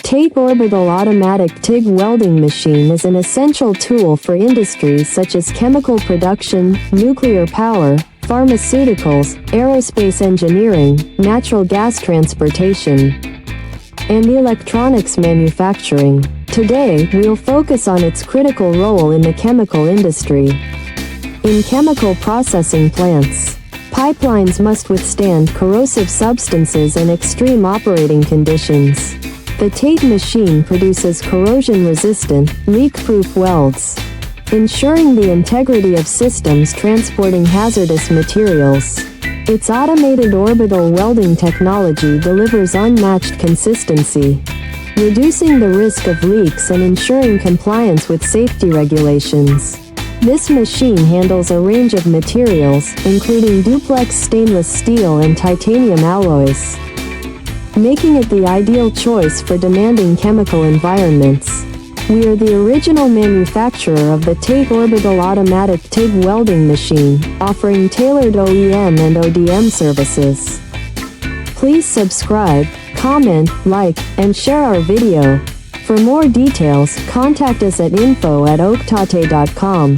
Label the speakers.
Speaker 1: TATE Orbital Automatic TIG Welding Machine is an essential tool for industries such as chemical production, nuclear power, pharmaceuticals, aerospace engineering, natural gas transportation, and electronics manufacturing. Today, we'll focus on its critical role in the chemical industry. In chemical processing plants, pipelines must withstand corrosive substances and extreme operating conditions. The TATE machine produces corrosion-resistant, leak-proof welds, ensuring the integrity of systems transporting hazardous materials. Its automated orbital welding technology delivers unmatched consistency, reducing the risk of leaks and ensuring compliance with safety regulations. This machine handles a range of materials, including duplex stainless steel and titanium alloys, making it the ideal choice for demanding chemical environments. We are the original manufacturer of the TATE Orbital Automatic TIG Welding Machine, offering tailored OEM and ODM services. Please subscribe, comment, like, and share our video. For more details, contact us at info@oaktate.com.